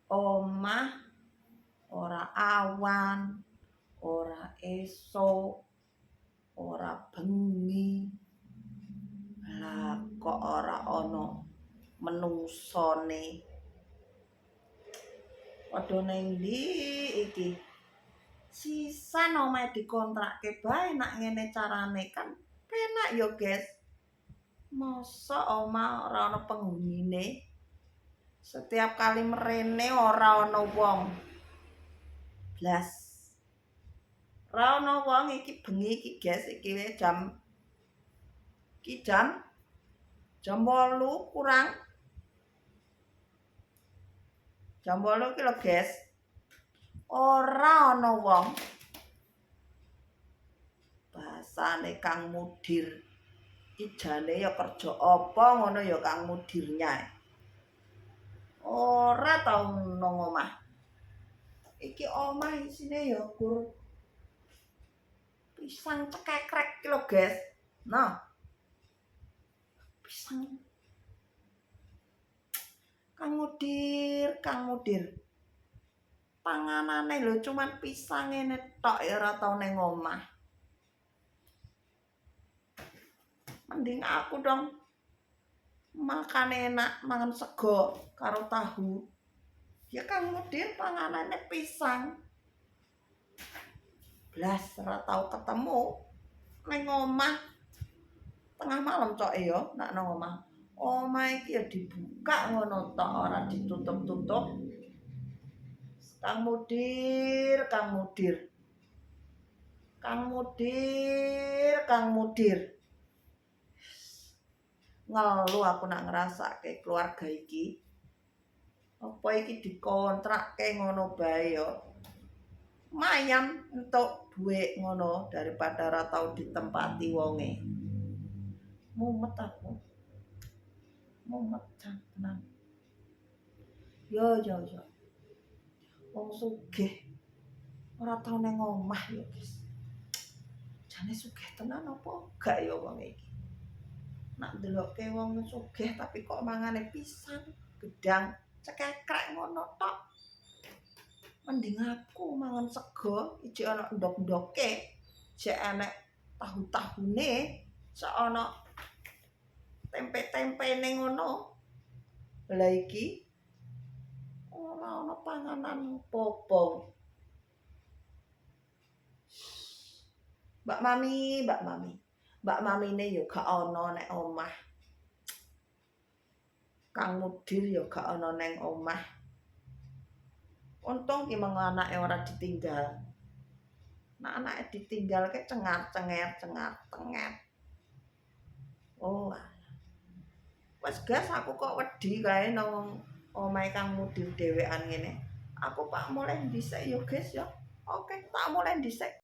Omah ora awan, ora esuk, ora bengi. Lah kok ora ana menungsane. Padha ning ndi iki? Sisan omahe dikontrakke bae nak ngene carane kan penak ya, Guys. Mosok omah ora ana penghunine. Setiap kali merene ora ana wong. Blas. Ora ana wong iki bengi iki, Guys. Iki jam 8 kurang. Jam 8 iki lho, Guys. Ora ana wong. Basane Kang Mudir. Ijane ya kerja apa ngono ya Kang Mudirnya. Ora tau nang omah. Iki omah isine ya gur pisang cekekrek iki lho, Guys. Nah. Pisang. Kang Mudir. Panganane lho cuman pisang ngene tok ya ora tau ning omah. Mending aku dong makan enak, mangan sego karo tahu. Ya Kang Mudir panganane pisang. Blas ora tau ketemu ning omah. Tengah malam coke ya nak nang omah. Omah iki ya dibuka ngono tok ora ditutup-tutup. Kang Mudir. Ngelu aku nak ngrasake keluarga iki. Apa iki dikontrakke ngono bae ya. Lumayan entuk dhuwit ngono daripada ora tau ditempati wonge. Mumet aku. Mumet tenan. Yo. Wong sugih ora tau ning omah ya, Guys. Jane sugih tenan apa gak ya wong iki? Nak ndelokke wong sugih tapi kok mangane pisang, gedang, cekekrek ngono tok. Mending aku mangan sego, ijek ana ndok-ndoke, jek enek tahu-tahune, sak ana tempe-tempene ngono. Lah iki ora ana panganan apa-apa. Mbak Mamine ya gak ana nek omah. Kang Mudir ya gak ana ning omah. Untung ki meng anake ora ditinggal. Nek anake ditinggalke cengar-cenger. Oh. Wes gas aku kok wedi kae nang omahe Kang Mudir dhewean ngene. Aku pak mulai dhisik ya, Guys ya. Oke, tak mulai dhisik.